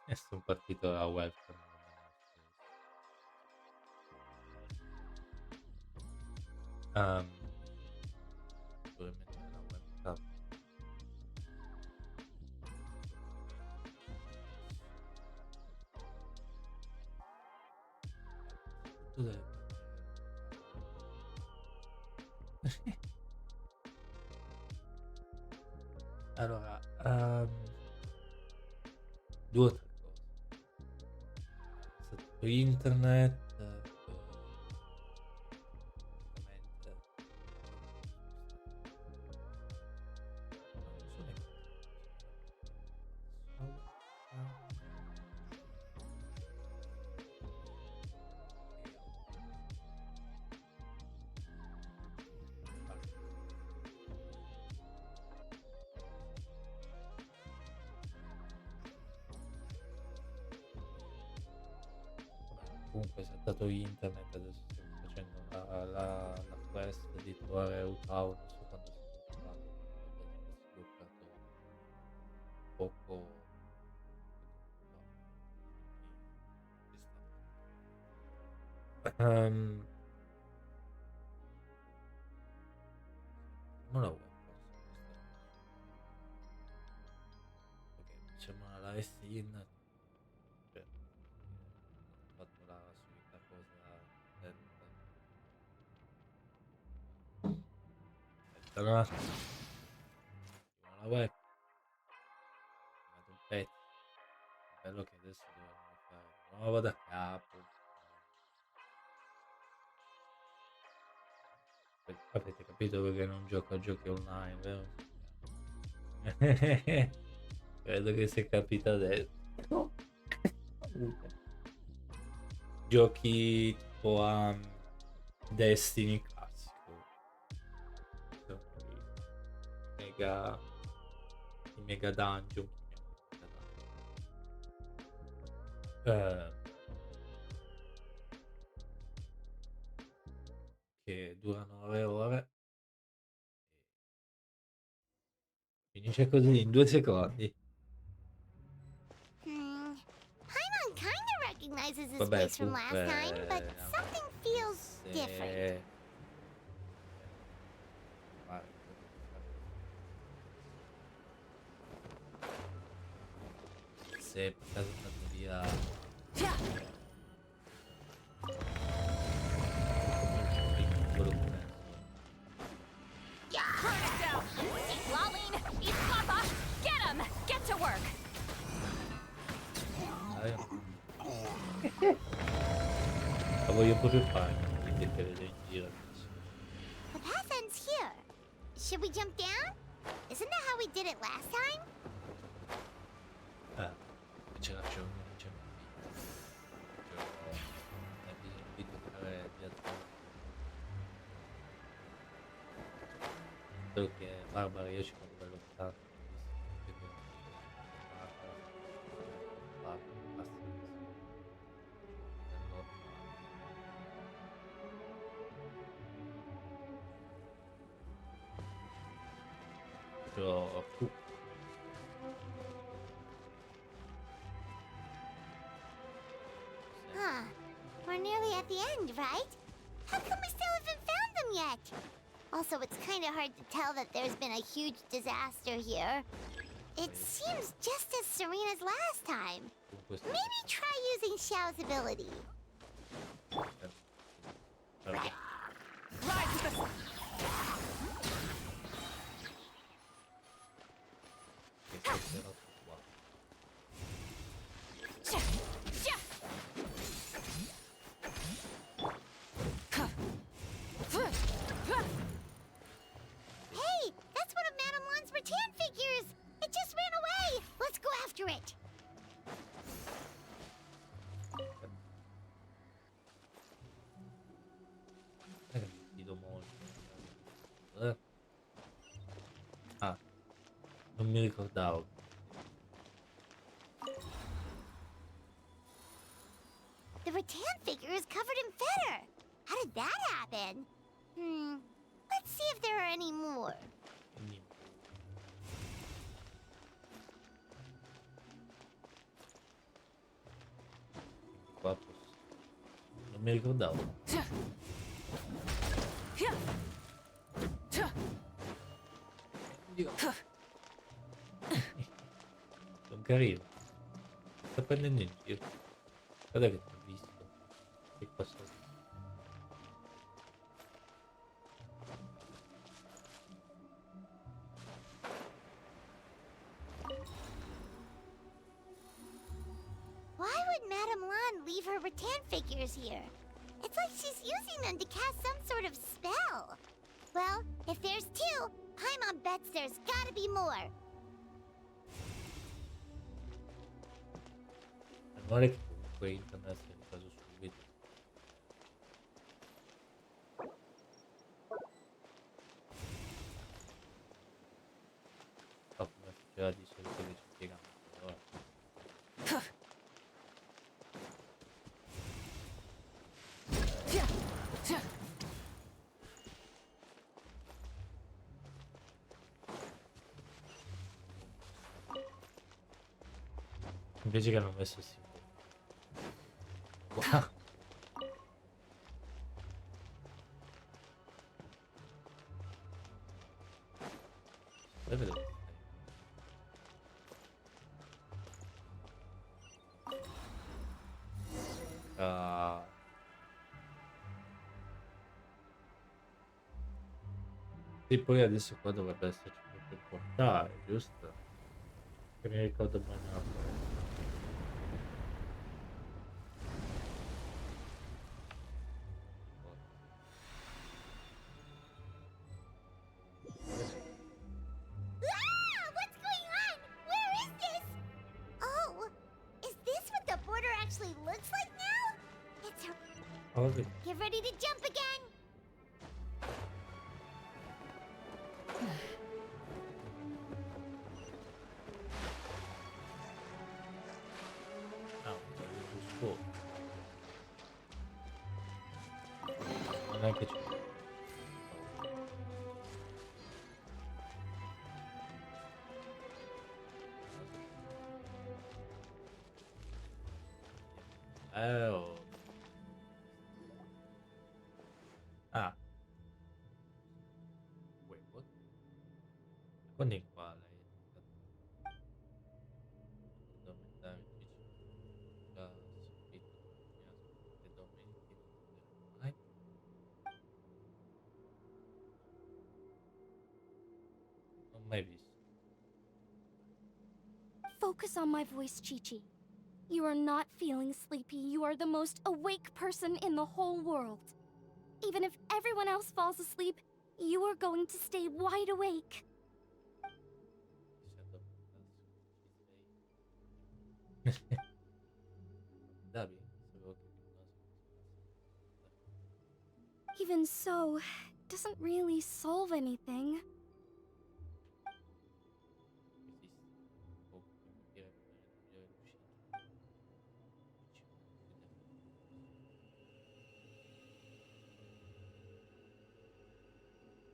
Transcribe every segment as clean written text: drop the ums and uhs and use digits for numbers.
E sono partito da welcome. Um, Dovrei mettere la webcam. Tutto deve partire. Allora, due o tre cose. Su internet, ovviamente, non so neanche solo, comunque saltato internet, adesso stiamo facendo la quest di trovare Utah, non so quando si è trovato, si è bloccato poco tempo fa. Non la webcam su questa cosa. Ok, facciamo una live stream, cioè, ho fatto la solita cosa lenta. Aspetta un attimo, attiviamo la web, vado un pezzo. È bello che adesso dovremmo fare di nuovo da capo. Avete capito perché non gioco a giochi online, vero? Credo che sia capita adesso. No. Giochi tipo a Destiny classico. Sono mega, i mega dungeon. eh, che durano ore e ore. Finisce così in 2 secondi. Paimon kinda recognizes his Vabbè, place from comunque last time, but something feels different. se fare quello che fa. Se per caso è andato via quello che penso. Lolling, eat Papa! Get him! Get to work! Dai. La voglio proprio fare, quindi che vedo in giro adesso. The path ends here. Should we jump down? Isn't that how we did it last time? C'è ragione, non c'è bisogno di toccare dietro. Solo che Barbara io ci vado bello tanto, visto che Barbara basta è normale. Però Huh. We're nearly at the end, right? How come we still haven't found them yet? Also, it's kind of hard to tell that there's been a huge disaster here. It seems just as serene as last time. Maybe try using Xiao's ability. Rise to the... Hey, that's one of Madame Wan's rattan figures! It just ran away! Let's go after it! fido molto. Ah, non mi ricordavo. The rattan figure is covered in feather! How did that happen? Let's see if there are any more. Quindi mi ricordavo. Oddio. Sono carino. Sta prendendo in giro. Guarda che ti ho visto. Che cosa? Why would Madame Lan leave her rattan figures here? It's like she's using them to cast some sort of spell. Well, if there's two, Paimon bets there's gotta be more. Non è che comunque internet si è ripreso subito. Oh, come faceva di solito che ci spiegano. Allora. Invece che hanno messo il simbolo. Wow. Poi vedo. Ah. Sì, poi adesso qua dovrebbe esserci proprio il portale, giusto? Che mi ricordo bene. Ah! What's going on? Where is this? Oh, is this what the border actually looks like now? It's a... Ovvio. Get ready to jump again. Ah, giusto. Non è che c'è. Oh. Ah. Wait, what? Quando in qua lei è stata aumentare già scritto che documenti non mai. Non mai visto. Focus on my voice, Chi-Chi. You are not feeling sleepy. You are the most awake person in the whole world. Even if everyone else falls asleep, you are going to stay wide awake. Dabi, sapevo che Even so, it doesn't really solve anything.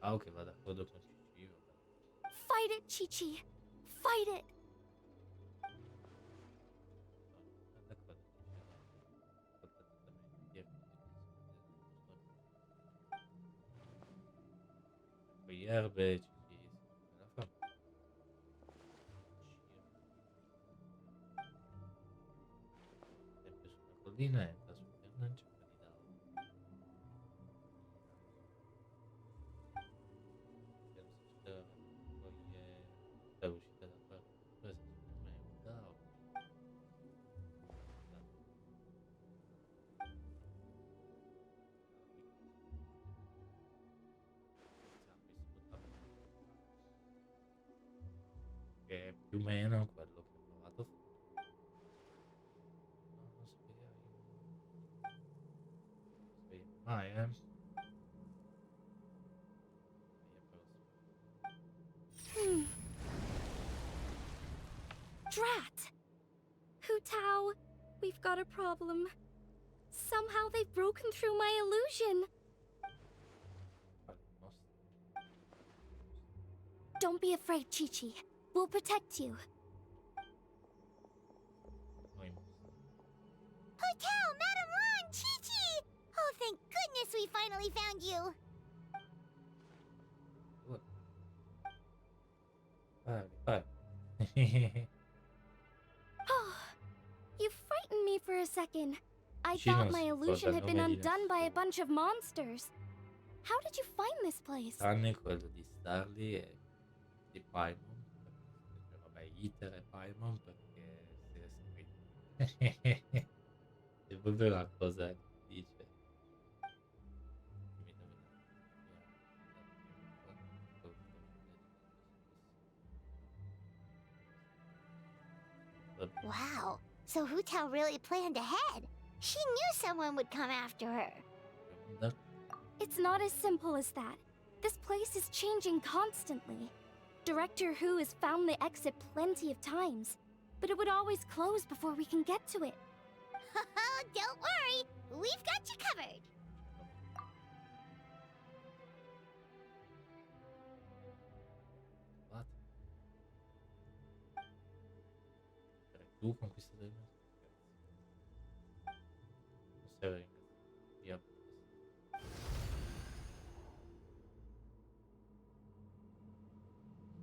Ah, ok, va d'accordo con Cici, vabbè. Fight it, Chi-Chi. Fight it. No, d'accordo, poi erbe, Cici, la fa. Sempre su una collina entra sul piano in cerca di Dao. Piano si spera, poi è uscita da qua. Presa secondo me è un Dao. Che è più o meno quello che ho provato a fare. No, non svegliare mai, eh. Hmm. Drat! Hu Tao, we've got a problem. Somehow they've broken through my illusion. Don't be afraid, Chi-Chi. We'll protect you. Hotel, Madame Lan, Chi-Chi! You frightened me for a second. I Vicino thought non my si ricorda illusion il had been nome di undone by a nessuno, bunch of monsters. How did you find this place? tranne quello di Starly e di Paimon, perché vabbè, Iter e Paimon perché si è scritto. È proprio la cosa che dice. Dimmi dove Wow. So Hu really planned ahead. She knew someone would come after her. It's not as simple as that. This place is changing constantly. Director Who has found the exit plenty of times, but it would always close before we can get to it. Don't worry. We've got you covered. Tu conquistador il nostro non serve via.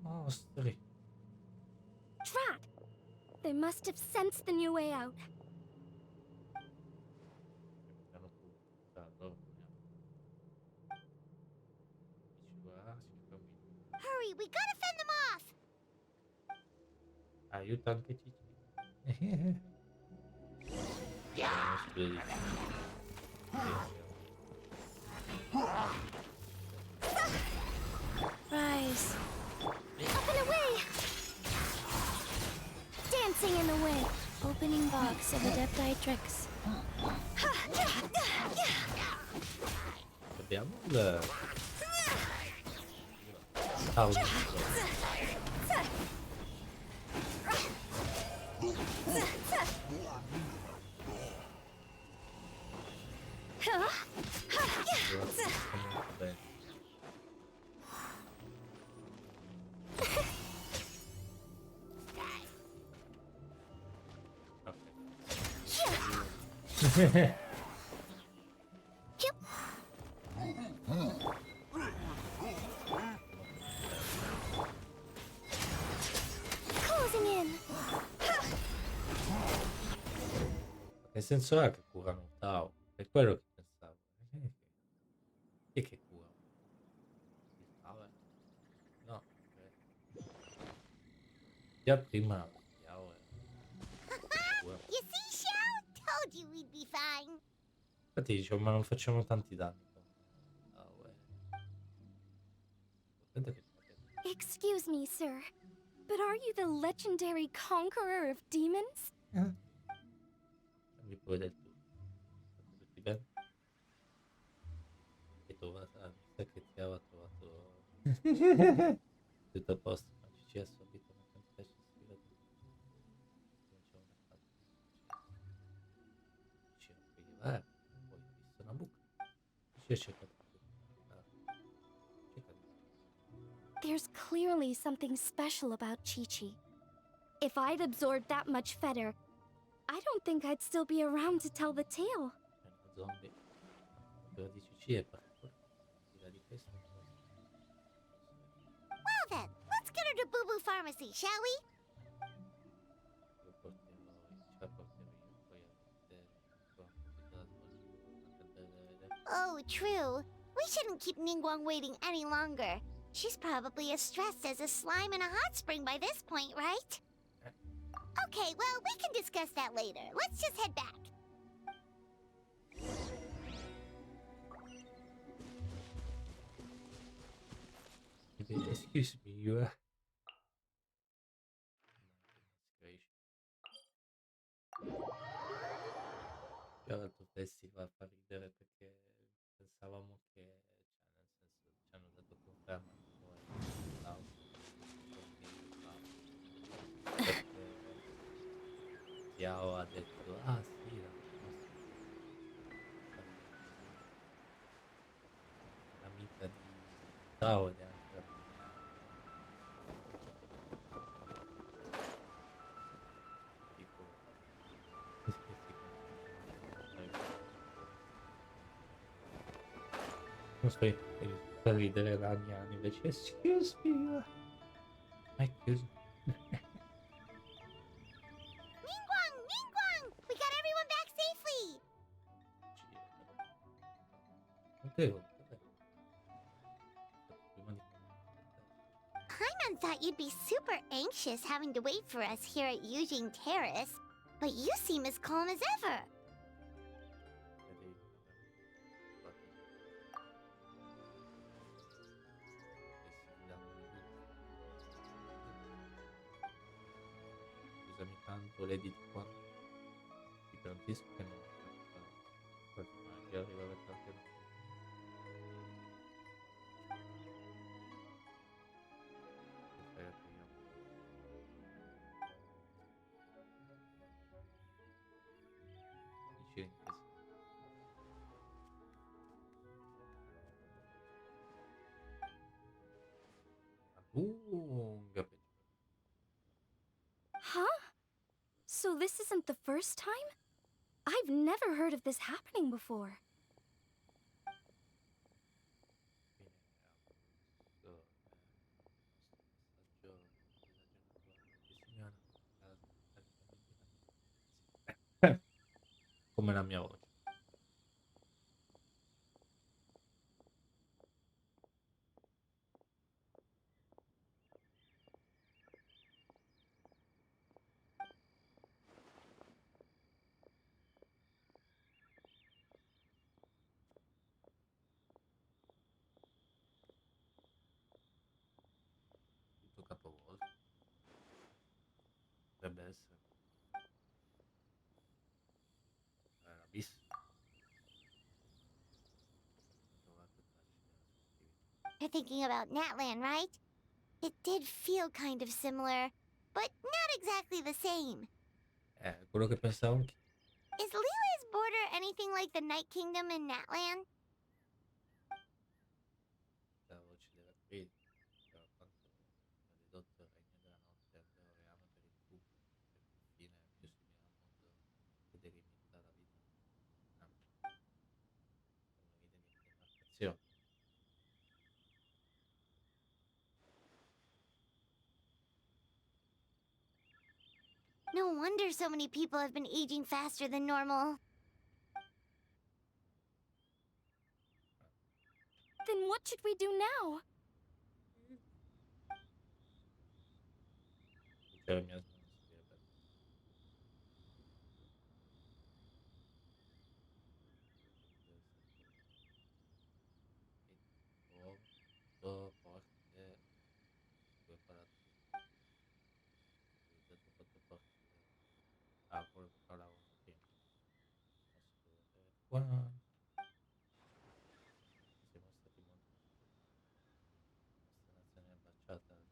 Mostri. Drat! They must have sensed the new way out. Piano loro Hurry, we gotta fend them off. aiuta anche Cici. Rise. Up and away! Dancing in the wind. Opening box of Adepti tricks. Abbiamo il pausa. Closing in. Che senso ha che curano Tao? È quello che pensavo. E che cura? Il Tao è? No. Già prima Tao cura. You see, Xiao? Told you we'd be fine. Infatti dicevo, ma non facciamo tanti danni con Tao, Aspetta che Excuse me, sir, but are you the legendary conqueror of demons? mi puoi del tu. State tutti bene? E trovata, mi sa che Tao ha trovato tutto a posto, ma ci ha subito una quantità eccessiva di cominciamo a fare. Ci arriva, poi ho visto una buca. Ci è cercato There's clearly something special about Chi-Chi. If I'd absorbed that much fetter, I don't think I'd still be around to tell the tale. zombie. Quello di CC è particolare. Di questo. Well then, let's get her to Boo Boo Pharmacy, shall we? Lo porterò, ce la porterò io poi a vedere quanto da svolgere. Oh, true. We shouldn't keep Ningguang waiting any longer. She's probably as stressed as a slime in a hot spring by this point, right? Okay, well, we can discuss that later. Let's just head back. Excuse me, you are. Già l'altro festival fa ridere perché pensavamo che, cioè nel senso, ci hanno dato conferma che poi perché Tiao ha detto, ah sì, l'amica di Tao ed è anche la tipo non so, fa ridere Ragnan invece excuse me, excuse me. molte volte, dai. Aspetta, prima di cominciare. Paimon thought you'd be super anxious having to wait for us here at Eugene Terrace, but you seem as calm as ever. Devi guarda, stessi fidando di tutti. Scusami tanto, Lady di qua. Ti garantisco che non mi capita quasi mai di arrivare tardi alla fine. Tu fai arriviamo. Dici in che senso? A lunga peggiore. Huh? So this isn't the first time? I've never heard of this happening before. Fine agosto, nostro passaggio naturale che si viene a casa caricamenti naturali. Come la mia voce. Tutto capovolto. Dovrebbe essere bis. Trovate tracce della sua attività. You're thinking about Natlan, right? It did feel kind of similar, but not exactly the same. Quello che pensavo anche. Is Lily's border anything like the Night Kingdom in Natlan? La voce della critica, però quanto maledotto regno della notte è il vero reame per il pubblico, che infine è più simile al mondo che delimita la vita, anzi, una vita di demarcazione. No wonder so many people have been aging faster than normal. Then what should we do now? Dice la mia non sarebbe molto forte, due palazzi utilizzato quanto forte quello che parlavamo prima. Posso vedere qua. Siamo stati molto questa nazione è baciata da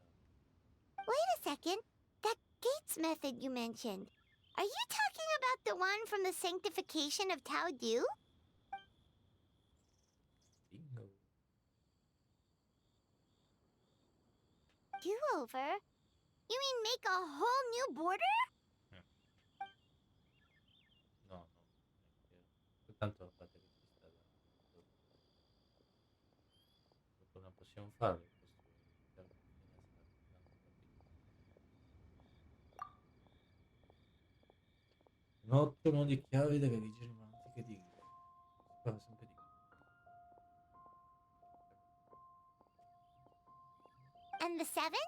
Wait a second. That Gates method you mentioned. Are you talking about the one from the sanctification of Tao Du? bingo. Do-over? You mean make a whole new border? Eh, no, no, neanche soltanto la parte che ci sta dopo non possiamo farlo, costruire letteralmente finestre altrettanto rapidamente. Un ottimo di chiavi delle religioni romantiche di Rio. Si parla sempre di più. And the seven?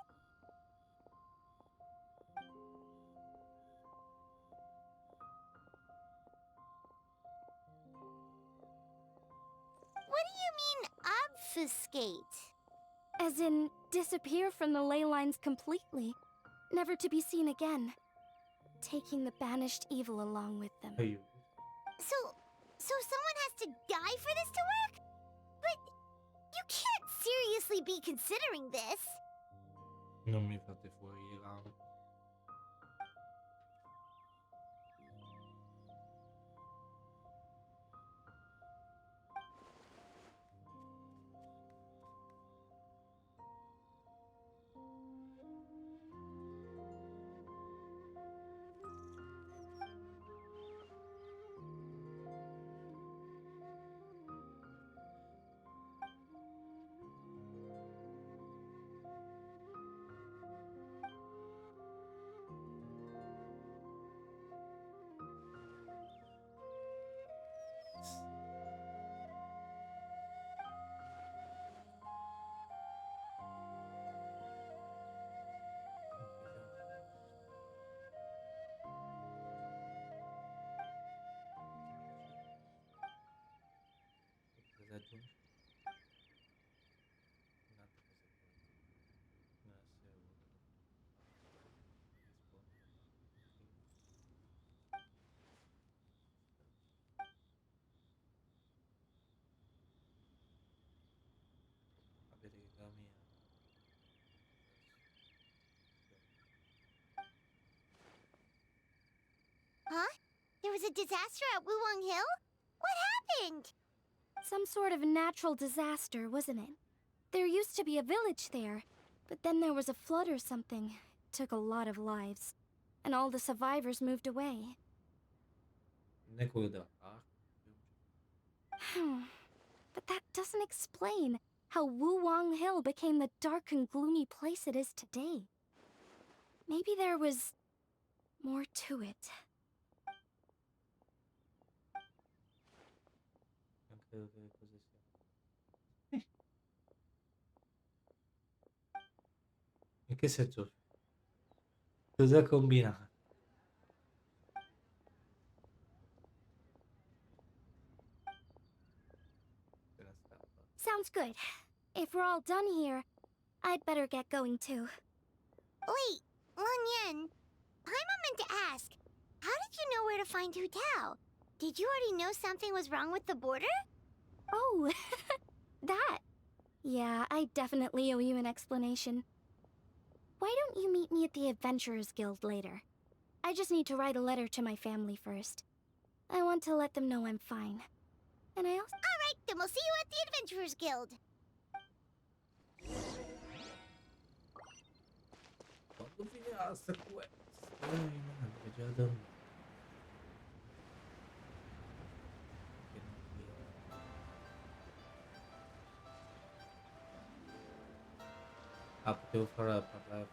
What do you mean, obfuscate? As in, disappear from the ley lines completely, never to be seen again, taking the banished evil along with them. Aiuto. So someone has to die for this to work? But you can't seriously be considering this. Non mi fate fuori i rami. aggiungi? Un'altra cosa poi. Non essere uno rispondi. Sì. Avere legami Huh? There was a disaster at Wuwang Hill? What happened? Some sort of natural disaster, wasn't it? There used to be a village there, but then there was a flood or something. It took a lot of lives. And all the survivors moved away. non è quello della parte. But that doesn't explain how Wuwang Hill became the dark and gloomy place it is today. Maybe there was more to it. Non credo che le cose siano. In che senso? Cosa ha combinato? Se ne scappa. Sounds good. If we're all done here, I'd better get going too. Wait, Lun Yen. Paimon meant to ask, how did you know where to find Hu Tao? Did you already know something was wrong with the border? Oh, that. Yeah, I definitely owe you an explanation. Why don't you meet me at the Adventurers Guild later? I just need to write a letter to my family first. I want to let them know I'm fine. And I also... Alright, then we'll see you at the Adventurers Guild. Quando finirà sta quest? Mannaggia, già da me. Che non riesco. Ah, potevo far parlare.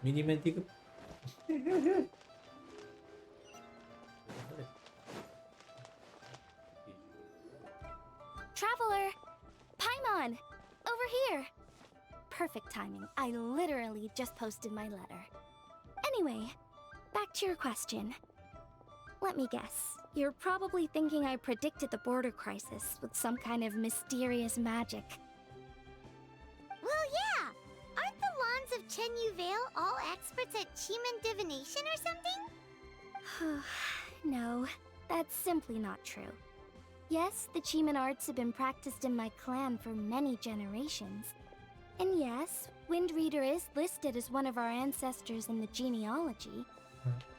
Mi dimentico. Traveler! Paimon! Over here! Perfect timing. I literally just posted my letter. Anyway, back to your question. Let me guess. You're probably thinking I predicted the border crisis with some kind of mysterious magic. Well, yeah. Aren't the Lons of Chenyu Vale all experts at Chiman divination or something? No, that's simply not true. Yes, the Chiman arts have been practiced in my clan for many generations. And yes, Wind Reader is listed as one of our ancestors in the genealogy.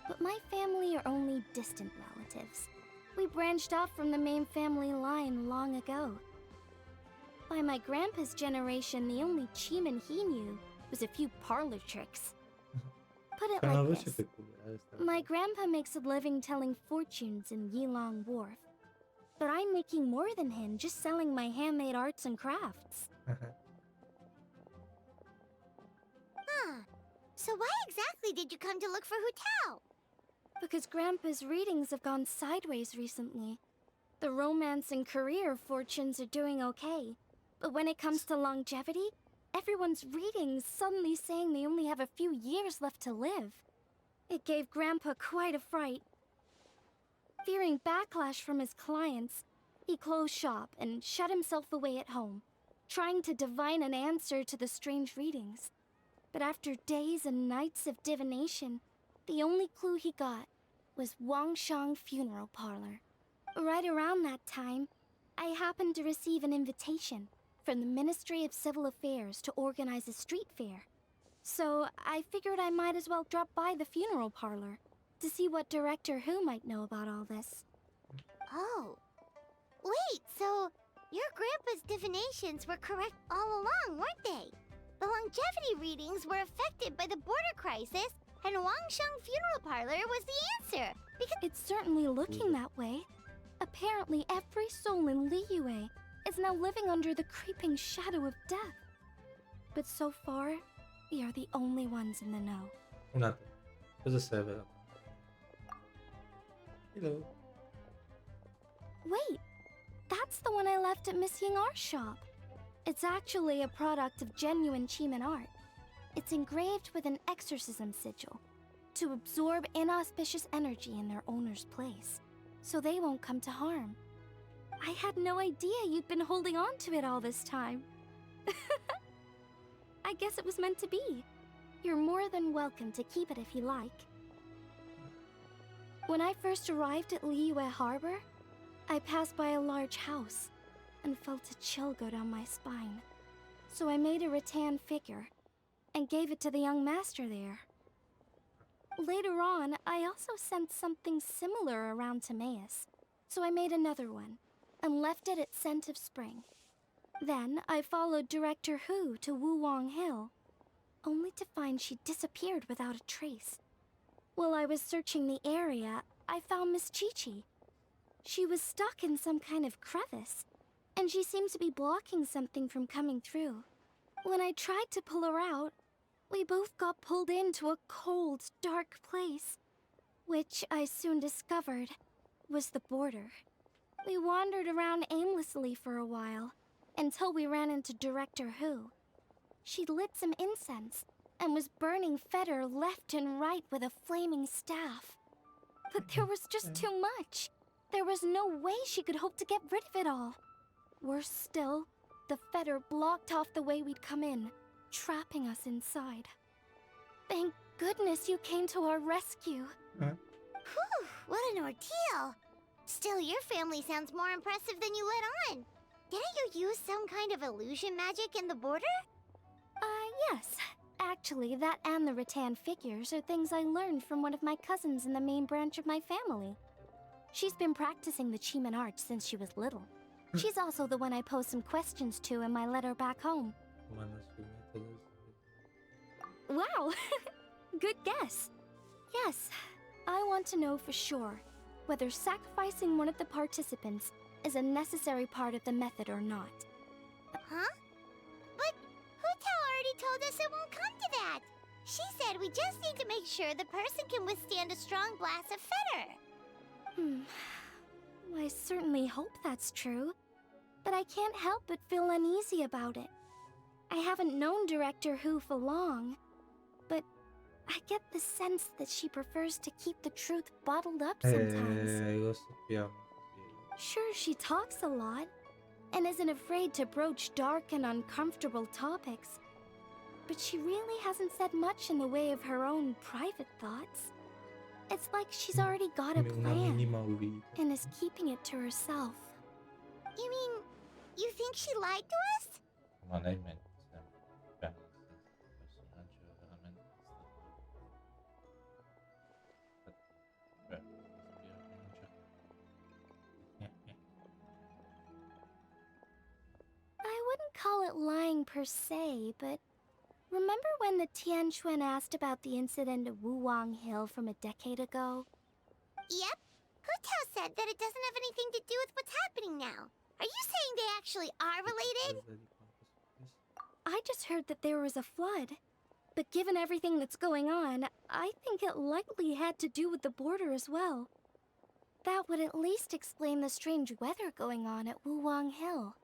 But my family are only distant relatives. We branched off from the main family line long ago. By my grandpa's generation, the only Chiman he knew was a few parlor tricks. Put it C'è una like voce this. peculiare sta My grandpa makes a living telling fortunes in Yilong Wharf. But I'm making more than him just selling my handmade arts and crafts. Huh. So why exactly did you come to look for Hu Tao? Because Grandpa's readings have gone sideways recently. The romance and career fortunes are doing okay. But when it comes to longevity, everyone's readings suddenly saying they only have a few years left to live. It gave Grandpa quite a fright. Fearing backlash from his clients, he closed shop and shut himself away at home, trying to divine an answer to the strange readings. But after days and nights of divination, the only clue he got was Wangshang Funeral Parlor. Right around that time, I happened to receive an invitation from the Ministry of Civil Affairs to organize a street fair. So I figured I might as well drop by the funeral parlor to see what Director Who might know about all this. Oh. Wait, so your grandpa's divinations were correct all along, weren't they? The longevity readings were affected by the border crisis, and Wangsheng Funeral Parlor was the answer. Because It's certainly looking that way. Apparently, every soul in Liyue is now living under the creeping shadow of death. But so far, we are the only ones in the know. Un attimo. Cosa serve la Hello. Wait, that's the one I left at Miss Yingar's shop. It's actually a product of genuine Chiman art. It's engraved with an exorcism sigil to absorb inauspicious energy in their owner's place, so they won't come to harm. I had no idea you'd been holding on to it all this time. I guess it was meant to be. You're more than welcome to keep it if you like. When I first arrived at Liyue Harbor, I passed by a large house and felt a chill go down my spine. So I made a rattan figure and gave it to the young master there. Later on, I also sensed something similar around Timaeus, so I made another one and left it at Scent of Spring. Then I followed Director Hu to Wuwang Hill, only to find she disappeared without a trace. While I was searching the area, I found Miss Chi-Chi. She was stuck in some kind of crevice, and she seemed to be blocking something from coming through. When I tried to pull her out, we both got pulled into a cold, dark place, which I soon discovered was the border. We wandered around aimlessly for a while, until we ran into Director Hu. She'd lit some incense, and was burning Feder left and right with a flaming staff. But there was just too much. There was no way she could hope to get rid of it all. Worse still, the Feder blocked off the way we'd come in, trapping us inside. Thank goodness you came to our rescue. Whew, what an ordeal. Still, your family sounds more impressive than you let on. Didn't you use some kind of illusion magic in the border? Yes. Actually, that and the rattan figures are things I learned from one of my cousins in the main branch of my family. She's been practicing the Chiman art since she was little. She's also the one I posed some questions to in my letter back home. Wow! Good guess. Yes, I want to know for sure whether sacrificing one of the participants is a necessary part of the method or not. Huh? But Hu-Tao already told us it won't come to that. She said we just need to make sure the person can withstand a strong blast of Feder. I certainly hope that's true, but I can't help but feel uneasy about it. I haven't known Director Hu for long, but I get the sense that she prefers to keep the truth bottled up sometimes. Lo sappiamo, sì. Sure, she talks a lot, and isn't afraid to broach dark and uncomfortable topics, but she really hasn't said much in the way of her own private thoughts. It's like she's already got a Una plan, minima urita. and is keeping it to herself. You mean, you think she lied to us? Non è in mente sempre. Cioè, nel senso, il personaggio veramente sta male. Cioè, respira con un certo... I wouldn't call it lying per se, but remember when the Tianquan asked about the incident at Wuwang Hill from a decade ago? Yep. Hu-Tao said that it doesn't have anything to do with what's happening now. Are you saying they actually are related? Cosa di quanto è successo? I just heard that there was a flood. But given everything that's going on, I think it likely had to do with the border as well. That would at least explain the strange weather going on at Wuwang Hill.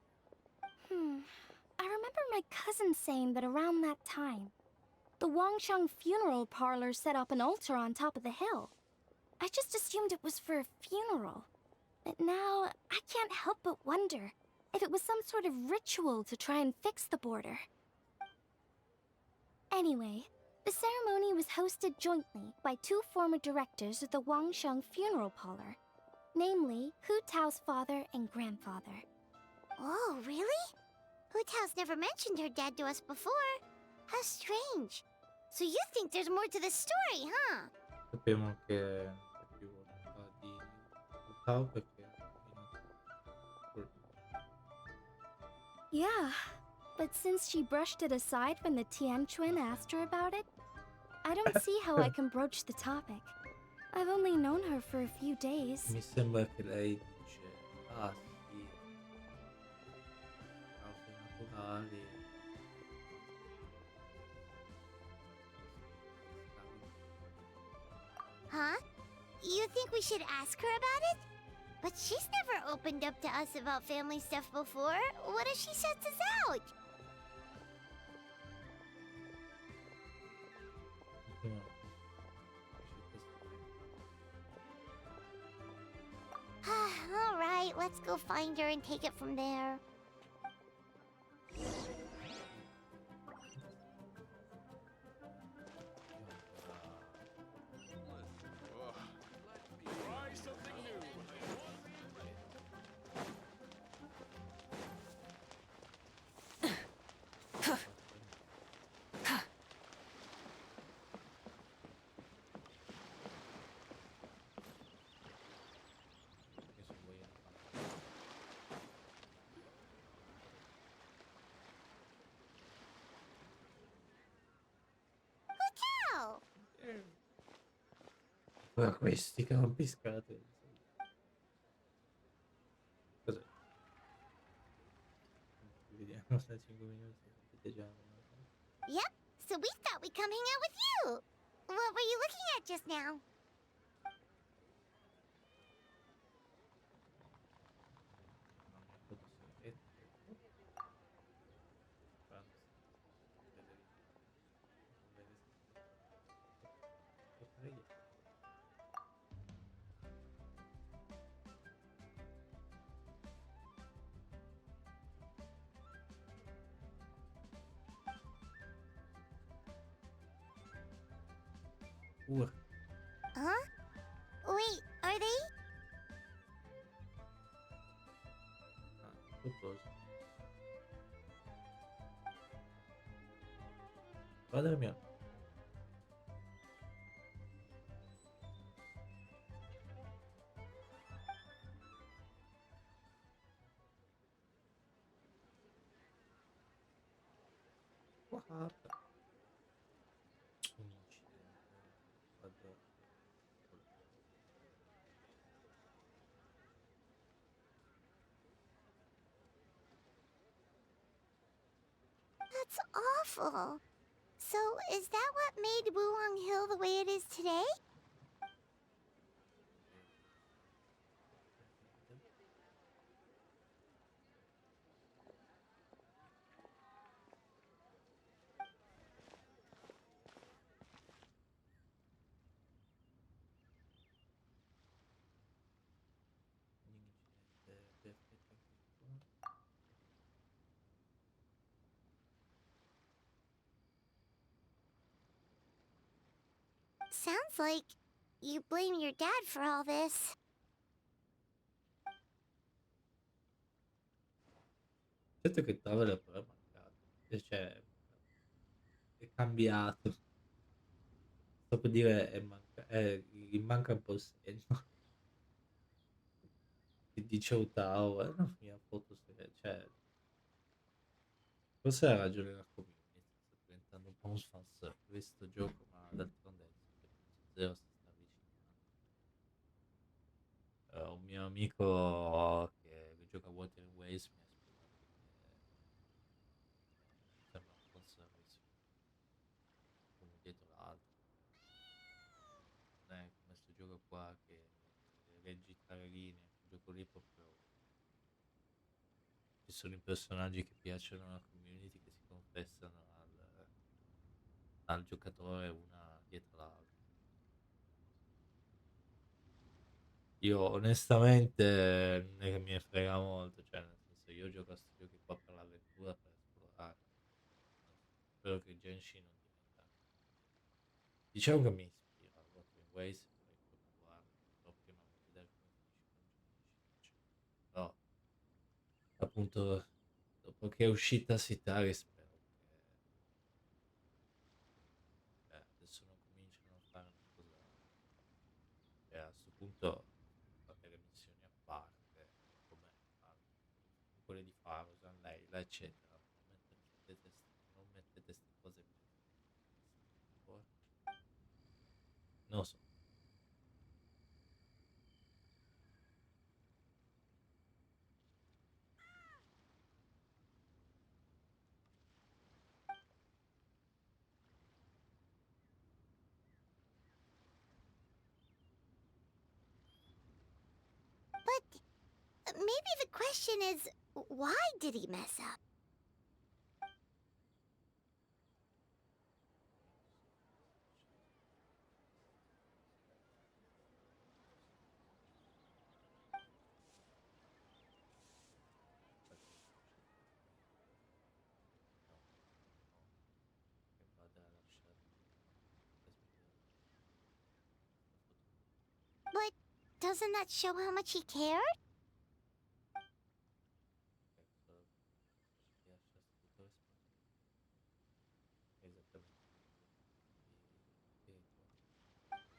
I remember my cousin saying that around that time, the Wangsheng funeral parlor set up an altar on top of the hill. I just assumed it was for a funeral. But now, I can't help but wonder if it was some sort of ritual to try and fix the border. Anyway, the ceremony was hosted jointly by two former directors of the Wangsheng funeral parlor, namely Hu Tao's father and grandfather. Oh, really? Hu-Tao's never mentioned her dad to us before. How strange. So you think there's more to the story, huh? Sappiamo che è più di Utah perché Yeah, but since she brushed it aside when the Tianquan asked her about it, I don't see how I can broach the topic. I've only known her for a few days. mi sembra che lei dice ah sì, cause naturali. Huh? You think we should ask her about it? But she's never opened up to us about family stuff before. What if she shuts us out? Alright, let's go find her and take it from there. Che se vogliono fare. Hotel! Ora questi che rompiscatole. Cos'è? Vediamo sta 5 minuti. Sapete già. Yep, so we thought we'd come hang out with you. What were you looking at just now? Non è foto segrete. Quando si vede lì. Non vede se. Huh? Wait, are they? Ah, a proposito. Padre mio. Guarda. Un incidente. Guarda. That's awful. So, is that what made Wulong Hill the way it is today? Un incidente perfetto anche qua. Sounds like you blame your dad for all this. Certo che il tavolo però è mancato. Cioè, è cambiato. Sto per dire gli manca un po' il senno. Ti dice Utao, no, mia foto cioè, forse ha ragione la community, sta diventando un po' un fanservice sto gioco, ma d'altronde il 7.0 si sta avvicinando. Un mio amico che gioca a Wuthering Waves mi ha spiegato che sembra un fanservice uno dietro l'altro. Non è come sto gioco qua che leggi tra le linee, quel gioco lì proprio ci sono i personaggi che piacciono alla community che si confessano al giocatore una dietro l'altra. Io onestamente non è che me ne frega molto, cioè nel senso io gioco a questi giochi qua per l'avventura, per esplorare. Spero che Genshin non diventa. Diciamo che mi ispira a Wuthering Waves, vorrei continuare, però prima voglio vedere come finisce con Genshin. Però appunto dopo che è uscita Sitaris spero che adesso non cominciano a fare una cosa, cioè a questo punto fate le missioni a parte come quelle di Farosan, Leila eccetera, non mettete queste cose qui, non lo so. But maybe the question is, why did he mess up? Doesn't that show how much he cared? Ecco, ci lascia tutto risposto. Esattamente come adesso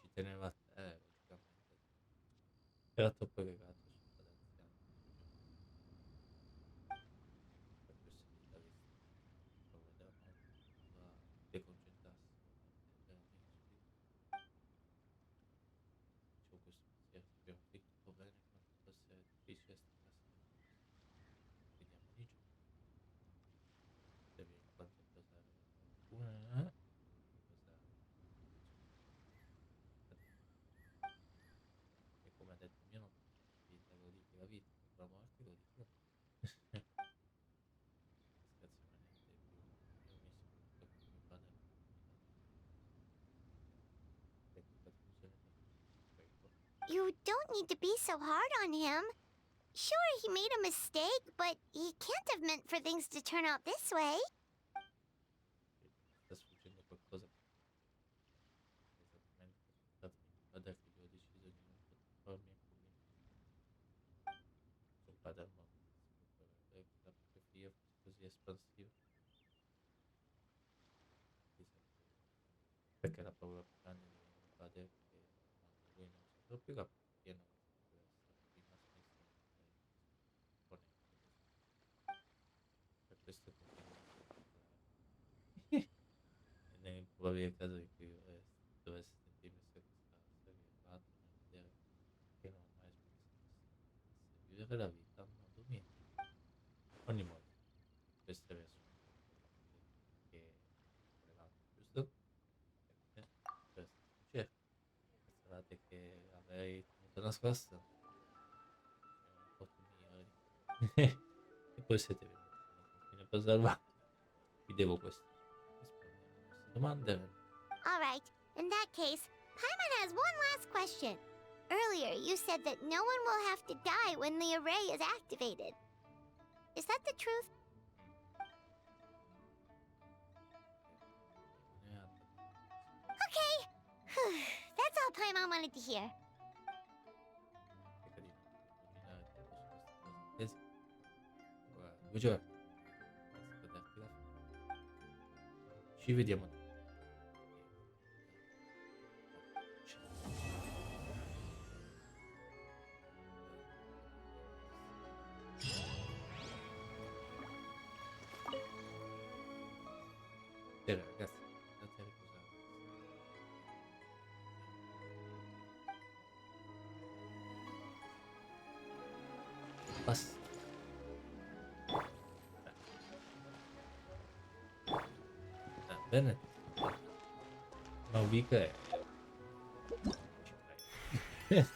ci teneva a te, logicamente. Era troppo legato ad anziani. Per questo chitarrista lo vedeva molto, doveva deconcentrarsi veramente su di lui. C'ho questo pensiero, sappiamo qui troppo bene quanto può essere difficile staccarsi da una cosa. Vediamo di giù, devi quanto posare qualcuno, posare e come ha detto mio nonno, la vita goditi la vita, dopo la morte goditi la morte. Disgraziatamente io mi sono avuto con mio padre le conclusioni da prego. You don't need to be so hard on him. Sure, he made a mistake, but he can't have meant for things to turn out this way. Sta sfuggendo qualcosa esattamente il risultato di mio padre che io ho deciso di non sottopormi ai problemi suo padre non sarebbe volere che la propria figlia fosse così espansiva chissà perché la paura più grande di mio padre è che quando lui non c'è proprio la piena diversa i mass media imponente ad esempio per questo continuo a parlare e nell'improbabile caso in cui io dovessi sentirmi soddisfatto nel vedere che non ho mai smesso di vivere la vita a modo mio. Ogni modo, questo è il riassunto che volevamo, giusto? Per essere sincero, pensavate che avrei tenuto nascosta? C'era un po' migliore di me. E poi siete venuti fino a confine per salvarmi. Vi devo questo. Rispondere alle vostre domande. All right, in that case, Paimon has one last question. Earlier, you said that no one will have to die when the array is activated. Is that the truth? Okay. That's all Paimon wanted to hear. Cerca di non rovinare tutto su queste cose attese. Ora, 2 giorni. Senza goderti la fine. Ci vediamo dopo. Bene ragazzi, andate a riposare. Basta. Bene. Ma ubica è... ci prego.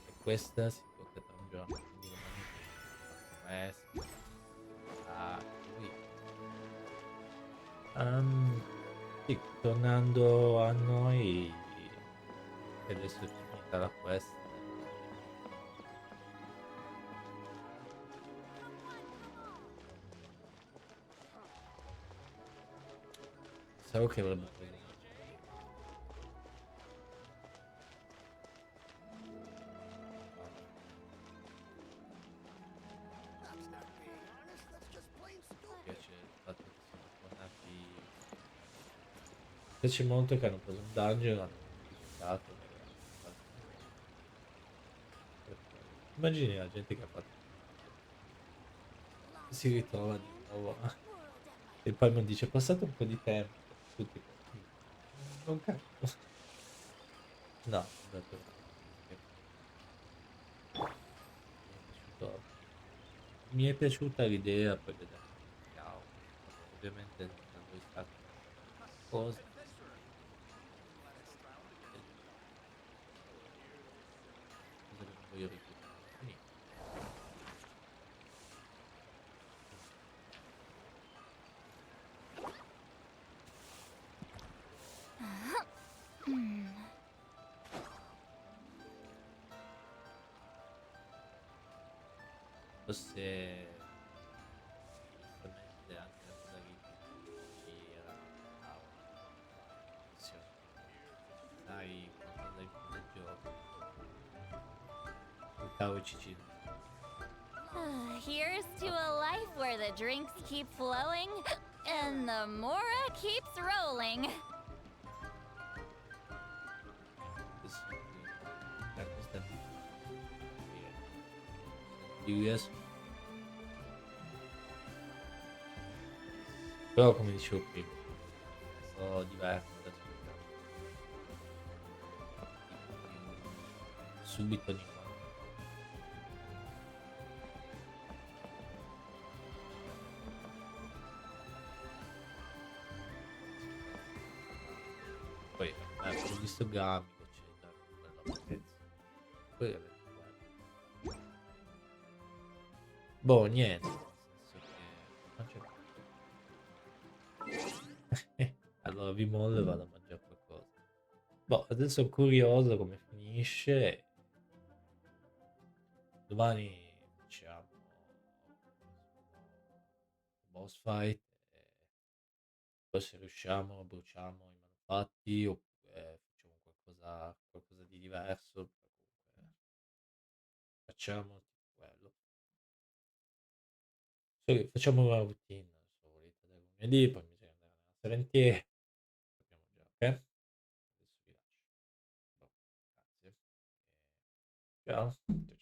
E questa si tocca tra un giorno, quindi domani presto. Ah, qui. Sì, tornando a noi, che adesso è finita la quest, pensavo che avrebbe preso un po' di tempo. Mi piace il fatto che siano tornati. Mi piace molto che hanno preso un dungeon, hanno modificato e hanno fatto per quello. Immagini la gente che ha fatto si ritrova di nuovo e poi mi dice è passato un po' di tempo tutti così. Non capisco. No, ho detto mi è piaciuta l'idea poi vedere ciao ovviamente dal voice acting cosa cosa che non voglio ripetere all'infinito. Forse onestamente anche la modalità ci era missione sai quando in fin del gioco. Un cavo Cicino. Here's to a life where the drinks keep flowing and the Mora keeps rolling. Adesso da questa Furious. Però come dicevo prima, sono diverso adesso subito ogni volta. Poi ho visto Gamico, eccetera, quello apprezzo. Poi ho detto, guarda. Boh, niente, nel senso che mangio allora vi mollo e vado a mangiare qualcosa. Boh, adesso sono curioso come finisce. Domani facciamo boss fight e poi se riusciamo bruciamo i manufatti oppure facciamo qualcosa di diverso. Comunque facciamo tipo quello. Sì, facciamo una routine solita del lunedì, poi mi andare nella serentiera. Sappiamo già, ok? Adesso vi lascio. Boh, grazie. Ciao. Ciao.